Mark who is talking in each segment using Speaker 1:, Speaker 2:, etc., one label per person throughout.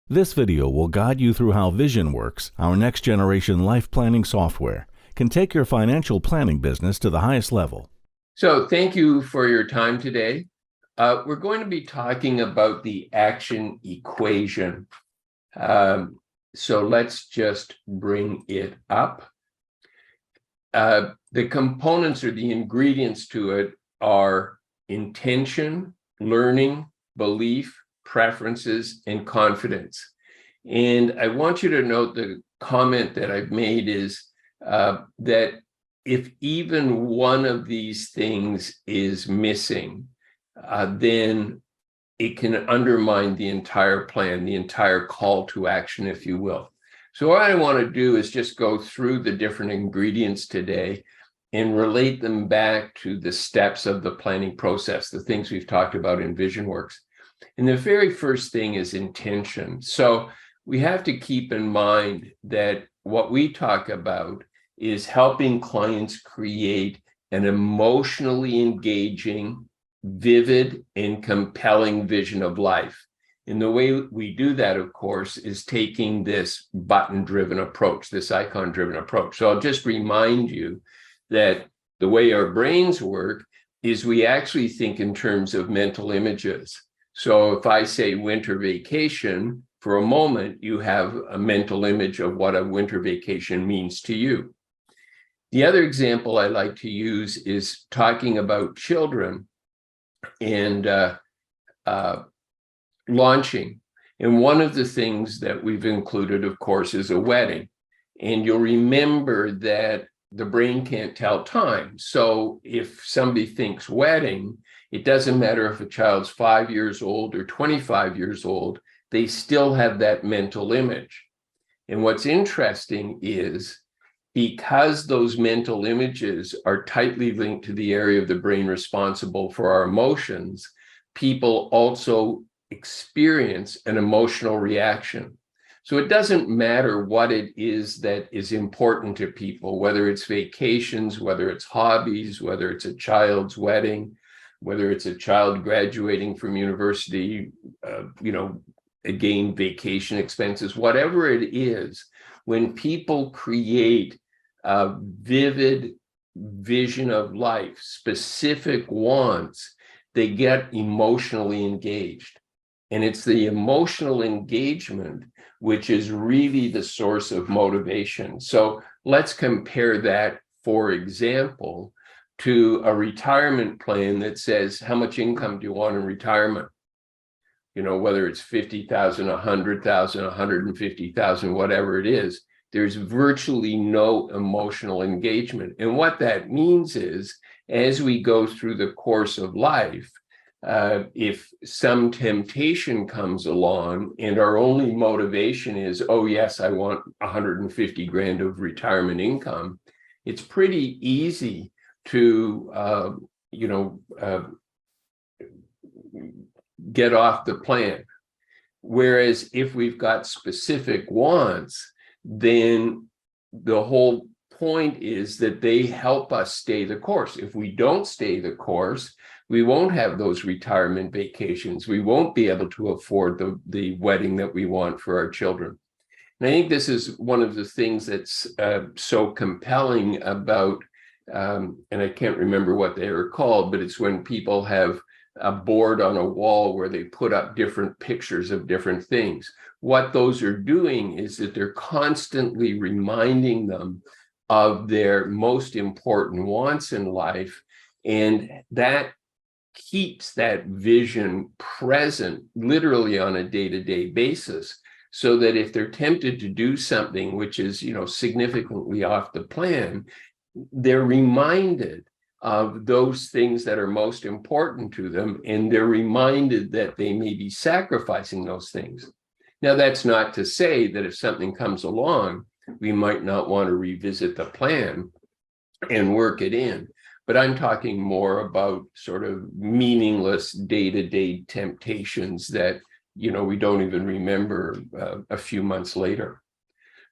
Speaker 1: This video will guide you through how VisionWorks, our next-generation life planning software, can take your financial planning business to the highest level.
Speaker 2: So thank you for your time today. We're going to be talking about the action equation. So let's just bring it up. The components or the ingredients to it are intention, learning, belief, preferences, and confidence. And I want you to note the comment that I've made is that if even one of these things is missing, then it can undermine the entire plan, the entire call to action, if you will. So what I want to do is just go through the different ingredients today and relate them back to the steps of the planning process, the things we've talked about in VisionWorks. And the very first thing is intention. So we have to keep in mind that what we talk about is helping clients create an emotionally engaging, vivid, and compelling vision of life. And the way we do that, of course, is taking this button-driven approach, this icon-driven approach. So I'll just remind you that the way our brains work is we actually think in terms of mental images. So if I say winter vacation, for a moment, you have a mental image of what a winter vacation means to you. The other example I like to use is talking about children and launching. And one of the things that we've included, of course, is a wedding. And you'll remember that the brain can't tell time. So if somebody thinks wedding, it doesn't matter if a child's 5 years old or 25 years old, they still have that mental image. And what's interesting is because those mental images are tightly linked to the area of the brain responsible for our emotions, people also experience an emotional reaction. So it doesn't matter what it is that is important to people, whether it's vacations, whether it's hobbies, whether it's a child's wedding, whether it's a child graduating from university, again, vacation expenses, whatever it is, when people create a vivid vision of life, specific wants, they get emotionally engaged. And it's the emotional engagement which is really the source of motivation. So let's compare that, for example, to a retirement plan that says, how much income do you want in retirement? You know, whether it's 50,000, 100,000, 150,000, whatever it is, there's virtually no emotional engagement. And what that means is, as we go through the course of life, if some temptation comes along and our only motivation is, oh yes, I want 150 grand of retirement income, it's pretty easy to, get off the plan. Whereas if we've got specific wants, then the whole point is that they help us stay the course. If we don't stay the course, we won't have those retirement vacations. We won't be able to afford the wedding that we want for our children. And I think this is one of the things that's so compelling about, and I can't remember what they are called, but it's when people have a board on a wall where they put up different pictures of different things. What those are doing is that they're constantly reminding them of their most important wants in life, and that keeps that vision present literally on a day-to-day basis, so that if they're tempted to do something which is, significantly off the plan, they're reminded of those things that are most important to them, and they're reminded that they may be sacrificing those things. Now, that's not to say that if something comes along, we might not want to revisit the plan and work it in. But I'm talking more about sort of meaningless day-to-day temptations that, we don't even remember a few months later.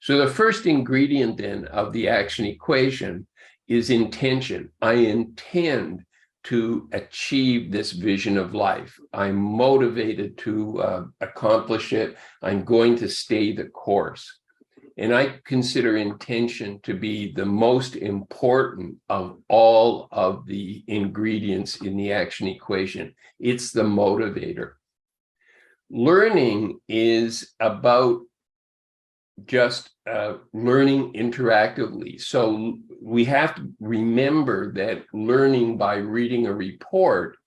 Speaker 2: So the first ingredient then of the action equation is intention. I intend to achieve this vision of life. I'm motivated to accomplish it. I'm going to stay the course. And I consider intention to be the most important of all of the ingredients in the action equation. It's the motivator. Learning is about just learning interactively. So we have to remember that learning by reading a report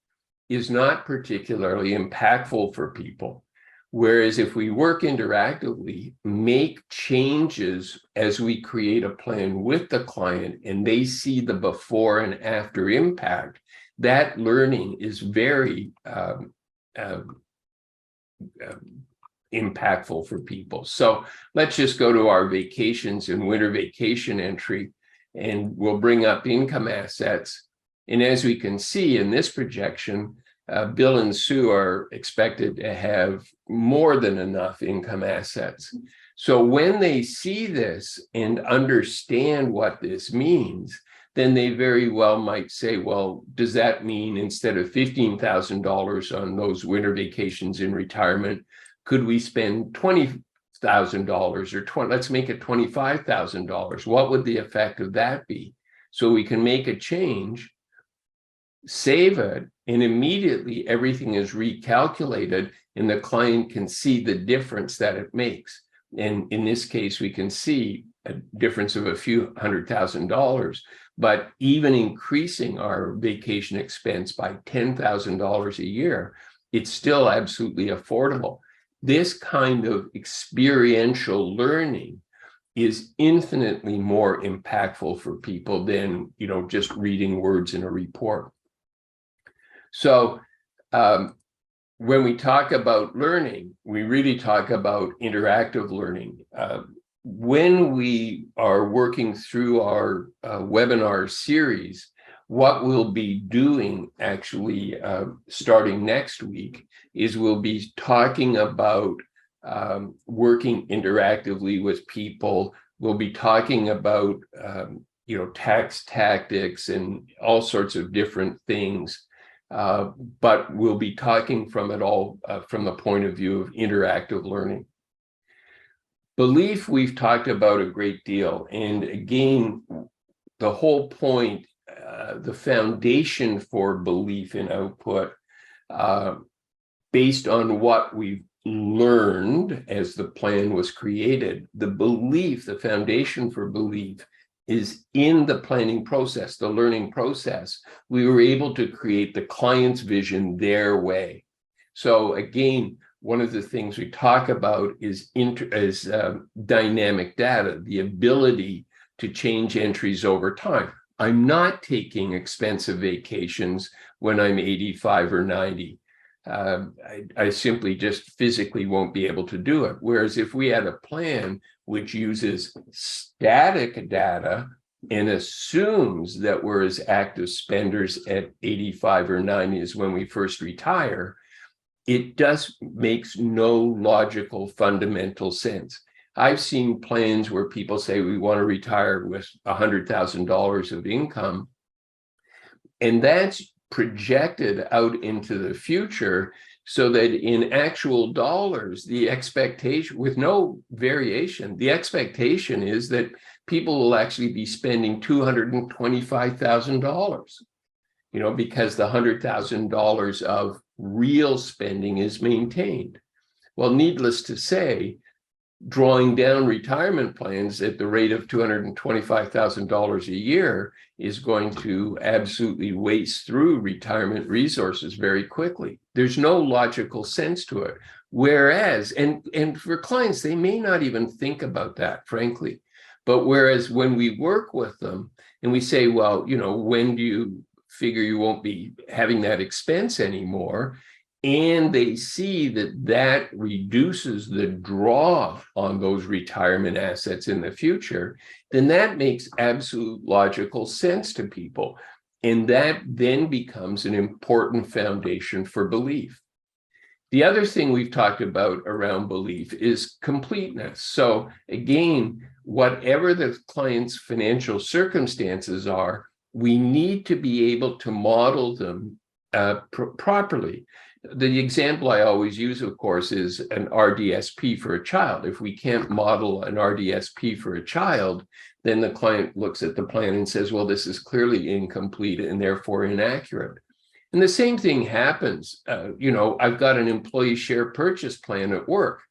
Speaker 2: is not particularly impactful for people. Whereas if we work interactively, make changes as we create a plan with the client and they see the before and after impact, that learning is very impactful for people. So let's just go to our vacations and winter vacation entry, and we'll bring up income assets. And as we can see in this projection, Bill and Sue are expected to have more than enough income assets. So when they see this and understand what this means, then they very well might say, well, does that mean instead of $15,000 on those winter vacations in retirement, could we spend $20,000 or let's make it $25,000? What would the effect of that be? So we can make a change, save it, and immediately everything is recalculated and the client can see the difference that it makes. And in this case, we can see a difference of a few $100,000, but even increasing our vacation expense by $10,000 a year, it's still absolutely affordable. This kind of experiential learning is infinitely more impactful for people than, just reading words in a report. So when we talk about learning, we really talk about interactive learning. When we are working through our webinar series, what we'll be doing actually starting next week is we'll be talking about working interactively with people. We'll be talking about tax tactics and all sorts of different things, but we'll be talking from it all from the point of view of interactive learning. Belief we've talked about a great deal, and again, the whole point, the foundation for belief in output, based on what we've learned as the plan was created, the belief, the foundation for belief is in the planning process, the learning process. We were able to create the client's vision their way. So again, one of the things we talk about is dynamic data, the ability to change entries over time. I'm not taking expensive vacations when I'm 85 or 90. I simply just physically won't be able to do it. Whereas if we had a plan which uses static data and assumes that we're as active spenders at 85 or 90 as when we first retire, it makes no logical fundamental sense. I've seen plans where people say we want to retire with $100,000 of income, and that's projected out into the future so that in actual dollars, the expectation, with no variation, the expectation is that people will actually be spending $225,000, because the $100,000 of real spending is maintained. Well, needless to say, drawing down retirement plans at the rate of $225,000 a year is going to absolutely waste through retirement resources very quickly. There's no logical sense to it. Whereas, and for clients, they may not even think about that, frankly. But whereas when we work with them and we say, well, when do you figure you won't be having that expense anymore? And they see that reduces the draw on those retirement assets in the future, then that makes absolute logical sense to people. And that then becomes an important foundation for belief. The other thing we've talked about around belief is completeness. So again, whatever the client's financial circumstances are, we need to be able to model them properly. The example I always use, of course, is an RDSP for a child. If we can't model an RDSP for a child, then the client looks at the plan and says, well, this is clearly incomplete and therefore inaccurate. And the same thing happens. I've got an employee share purchase plan at work,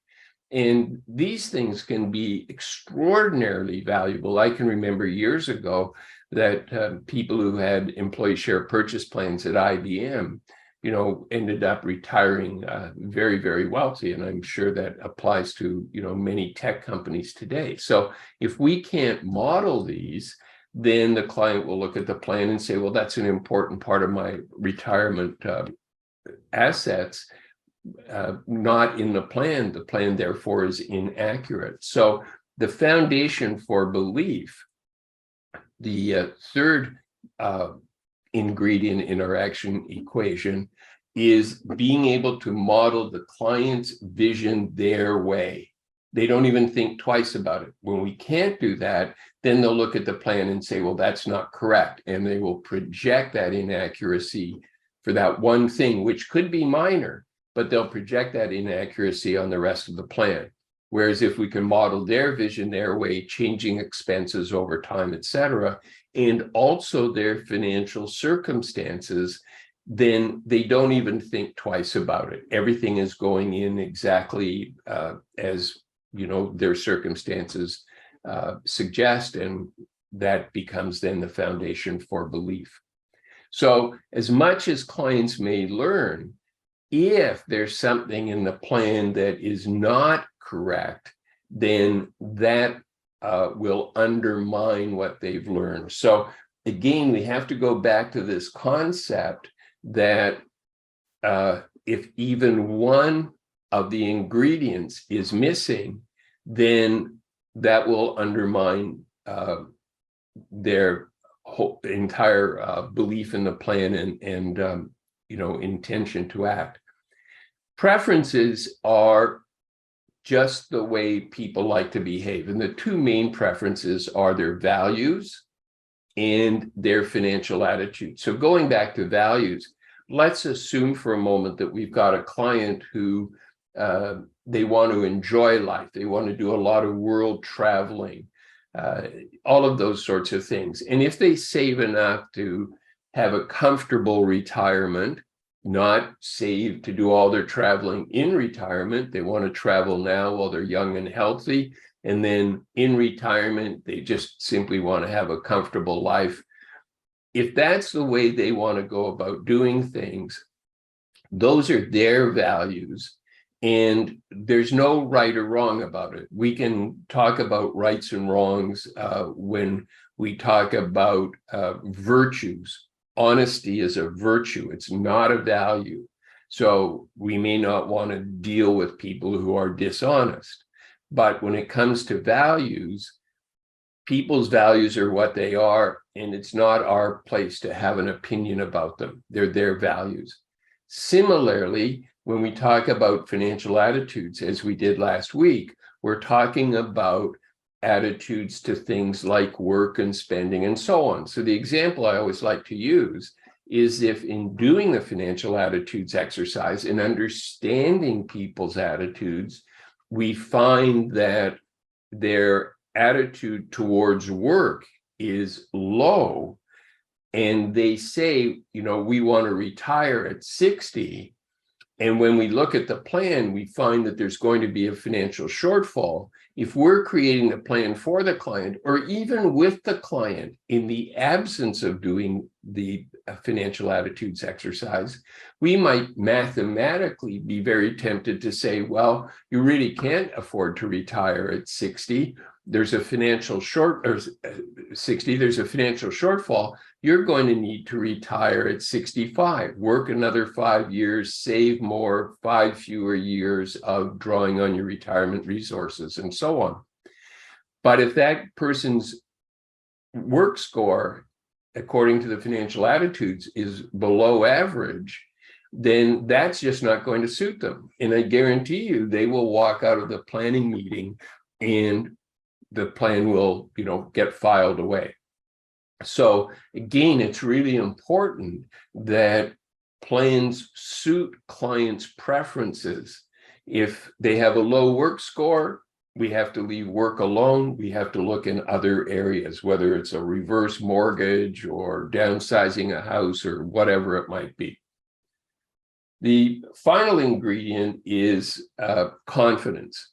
Speaker 2: and these things can be extraordinarily valuable. I can remember years ago that people who had employee share purchase plans at IBM, ended up retiring very, very wealthy. And I'm sure that applies to, many tech companies today. So if we can't model these, then the client will look at the plan and say, well, that's an important part of my retirement assets, not in the plan. The plan, therefore, is inaccurate. So the foundation for belief, the third ingredient in our action equation, is being able to model the client's vision their way. They don't even think twice about it. When we can't do that, then they'll look at the plan and say, well, that's not correct. And they will project that inaccuracy for that one thing, which could be minor, but they'll project that inaccuracy on the rest of the plan. Whereas if we can model their vision their way, changing expenses over time, et cetera, and also their financial circumstances, then they don't even think twice about it. Everything is going in exactly as their circumstances suggest, and that becomes then the foundation for belief. So as much as clients may learn, if there's something in the plan that is not correct, then that will undermine what they've learned. So again, we have to go back to this concept that if even one of the ingredients is missing, then that will undermine their whole entire belief in the plan and intention to act. Preferences are just the way people like to behave. And the two main preferences are their values and their financial attitude. So going back to values, let's assume for a moment that we've got a client who they want to enjoy life. They want to do a lot of world traveling, all of those sorts of things. And if they save enough to have a comfortable retirement, not save to do all their traveling in retirement, they want to travel now while they're young and healthy. And then in retirement, they just simply want to have a comfortable life. If that's the way they want to go about doing things, those are their values. And there's no right or wrong about it. We can talk about rights and wrongs when we talk about virtues. Honesty is a virtue. It's not a value. So we may not want to deal with people who are dishonest. But when it comes to values, people's values are what they are, and it's not our place to have an opinion about them. They're their values. Similarly, when we talk about financial attitudes, as we did last week, we're talking about attitudes to things like work and spending and so on. So the example I always like to use is if in doing the financial attitudes exercise and understanding people's attitudes, we find that their attitude towards work is low, and they say, we want to retire at 60. And when we look at the plan, we find that there's going to be a financial shortfall. If we're creating the plan for the client, or even with the client in the absence of doing the financial attitudes exercise, we might mathematically be very tempted to say, well, you really can't afford to retire at 60. There's a financial there's a financial shortfall. You're going to need to retire at 65, work another 5 years, save more, 5 fewer years of drawing on your retirement resources, and so on. But if that person's work score, according to the financial attitudes, is below average, then that's just not going to suit them. And I guarantee you, they will walk out of the planning meeting and the plan will, get filed away. So again, it's really important that plans suit clients' preferences. If they have a low work score, we have to leave work alone. We have to look in other areas, whether it's a reverse mortgage or downsizing a house or whatever it might be. The final ingredient is confidence.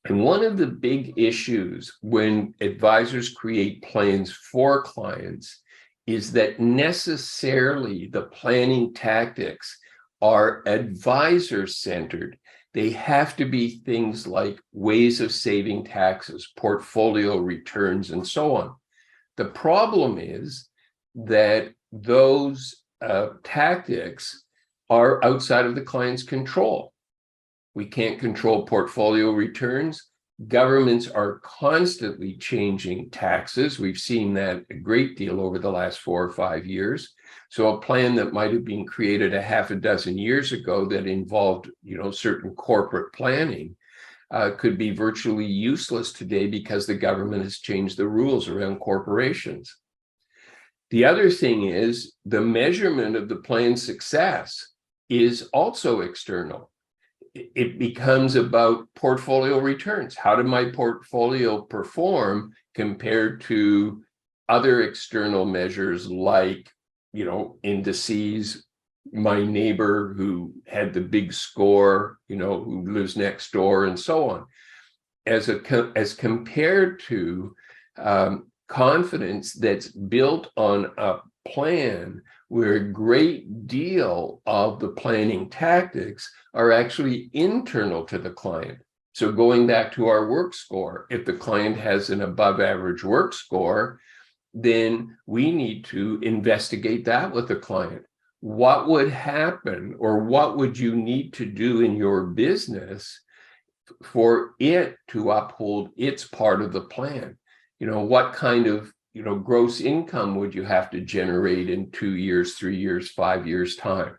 Speaker 2: And one of the big issues when advisors create plans for clients is that necessarily the planning tactics are advisor-centered. They have to be things like ways of saving taxes, portfolio returns, and so on. The problem is that those tactics are outside of the client's control. We can't control portfolio returns. Governments are constantly changing taxes. We've seen that a great deal over the last 4 or 5 years. So a plan that might have been created a half a dozen years ago that involved, certain corporate planning could be virtually useless today because the government has changed the rules around corporations. The other thing is the measurement of the plan's success is also external. It becomes about portfolio returns. How did my portfolio perform compared to other external measures like, indices, my neighbor who had the big score, who lives next door, and so on, as compared to confidence that's built on a plan where a great deal of the planning tactics are actually internal to the client. So going back to our work score, if the client has an above average work score, then we need to investigate that with the client. What would happen, or what would you need to do in your business for it to uphold its part of the plan? What kind of gross income would you have to generate in 2 years, 3 years, 5 years time?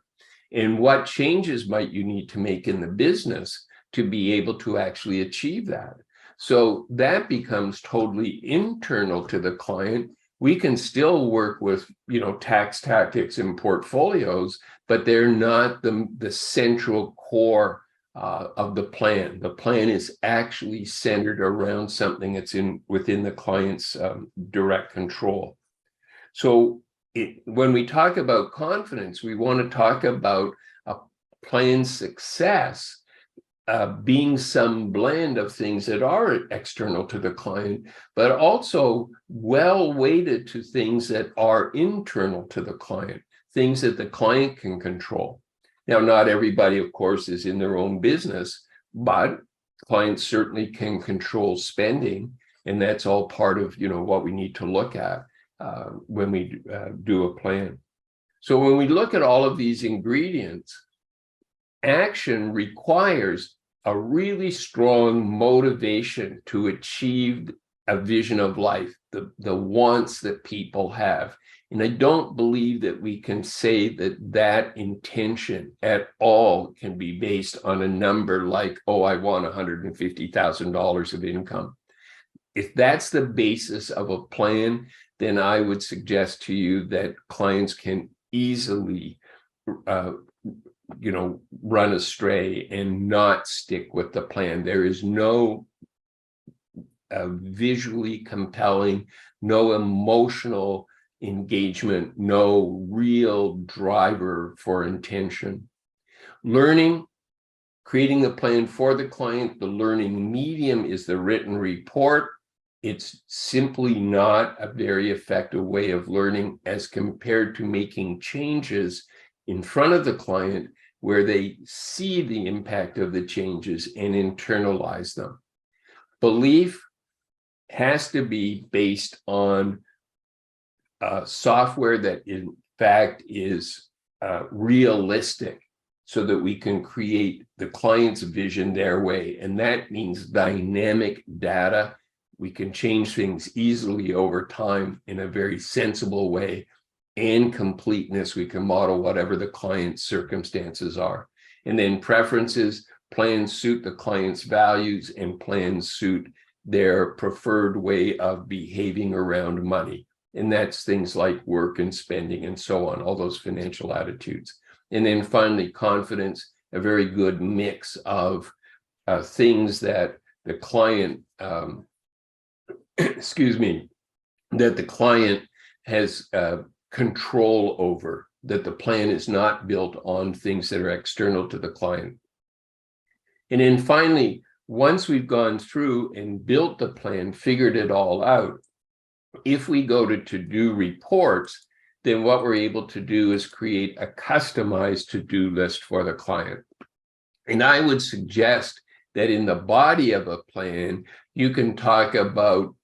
Speaker 2: And what changes might you need to make in the business to be able to actually achieve that? So that becomes totally internal to the client. We can still work with, tax tactics and portfolios, but they're not the central core of the plan. The plan is actually centered around something that's within the client's direct control. So when we talk about confidence, we want to talk about a plan's success being some blend of things that are external to the client, but also well weighted to things that are internal to the client, things that the client can control. Now, not everybody, of course, is in their own business, but clients certainly can control spending, and that's all part of what we need to look at when we do a plan. So when we look at all of these ingredients, action requires a really strong motivation to achieve a vision of life, the wants that people have. And I don't believe that we can say that intention at all can be based on a number like, oh, I want $150,000 of income. If that's the basis of a plan, then I would suggest to you that clients can easily run astray and not stick with the plan. There is no visually compelling, no emotional engagement, no real driver for intention. Learning, creating the plan for the client, the learning medium is the written report. It's simply not a very effective way of learning as compared to making changes in front of the client where they see the impact of the changes and internalize them. Belief has to be based on software that in fact is realistic so that we can create the client's vision their way. And that means dynamic data. We can change things easily over time in a very sensible way, and completeness. We can model whatever the client's circumstances are. And then preferences, plans suit the client's values, and plans suit their preferred way of behaving around money. And that's things like work and spending and so on, all those financial attitudes. And then finally, confidence, a very good mix of things that the client, excuse me, that the client has control over, that the plan is not built on things that are external to the client. And then finally, once we've gone through and built the plan, figured it all out, if we go to-do reports, then what we're able to do is create a customized to-do list for the client. And I would suggest that in the body of a plan, you can talk about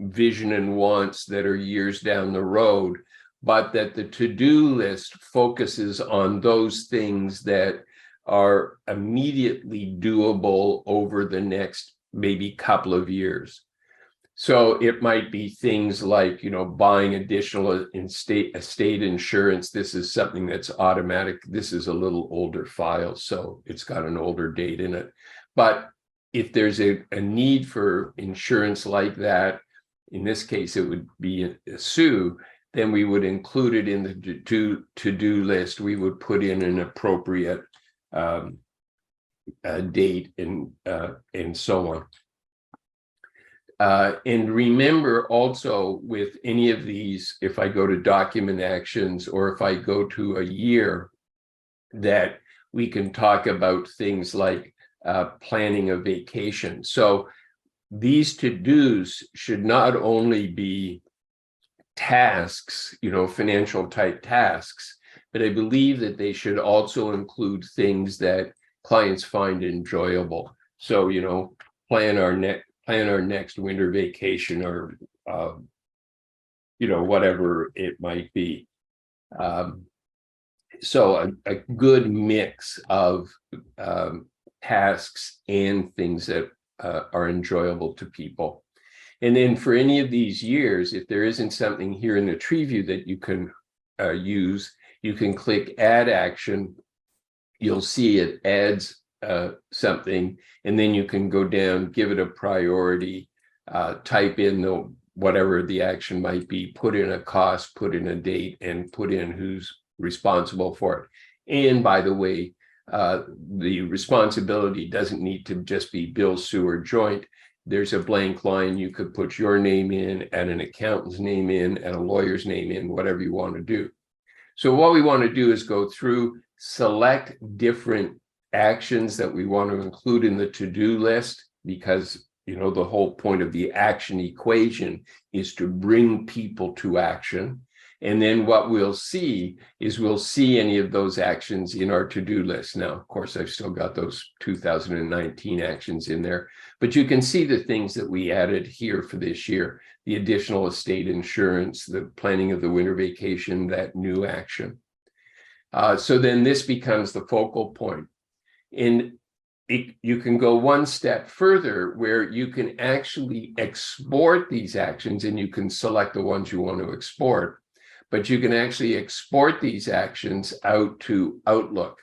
Speaker 2: vision and wants that are years down the road, but that the to-do list focuses on those things that are immediately doable over the next maybe couple of years. So it might be things like, buying additional estate insurance. This is something that's automatic. This is a little older file, so it's got an older date in it. But if there's a need for insurance like that, in this case, it would be a SUE, then we would include it in the to-do list. We would put in an appropriate date and so on. And remember also with any of these, if I go to document actions or if I go to a year, that we can talk about things like planning a vacation. So these to-dos should not only be tasks, financial type tasks, but I believe that they should also include things that clients find enjoyable. So, plan our next winter vacation, or whatever it might be. So a good mix of tasks and things that are enjoyable to people. And then for any of these years, if there isn't something here in the tree view that you can use, you can click add action. You'll see it adds something, and then you can go down, give it a priority, type in whatever the action might be, put in a cost, put in a date, and put in who's responsible for it. And by the way, the responsibility doesn't need to just be bill, sewer, joint. There's a blank line. You could put your name in, and an accountant's name in, and a lawyer's name in, whatever you want to do. So what we want to do is go through, select different actions that we want to include in the to-do list, because the whole point of the action equation is to bring people to action. And then what we'll see is any of those actions in our to-do list. Now, of course, I've still got those 2019 actions in there, but you can see the things that we added here for this year: the additional estate insurance, the planning of the winter vacation, that new action. So then this becomes the focal point. And you can go one step further, where you can actually export these actions, and you can select the ones you want to export. But you can actually export these actions out to Outlook.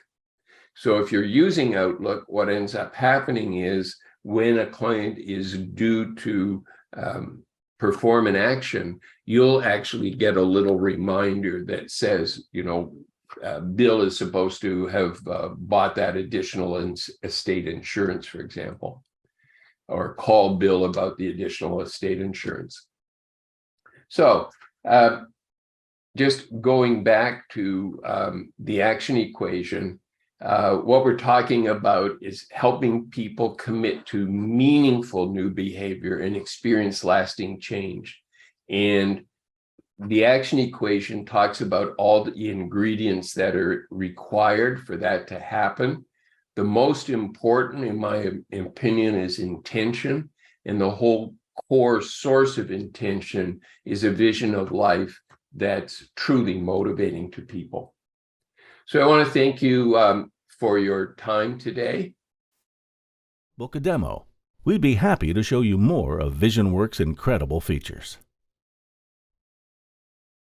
Speaker 2: So if you're using Outlook, what ends up happening is when a client is due to perform an action, you'll actually get a little reminder that says, Bill is supposed to have bought that additional estate insurance, for example, or call Bill about the additional estate insurance. So just going back to the action equation, what we're talking about is helping people commit to meaningful new behavior and experience lasting change. And the action equation talks about all the ingredients that are required for that to happen. The most important, in my opinion, is intention. And the whole core source of intention is a vision of life that's truly motivating to people. So I want to thank you for your time today.
Speaker 1: Book a demo. We'd be happy to show you more of VisionWorks' incredible features.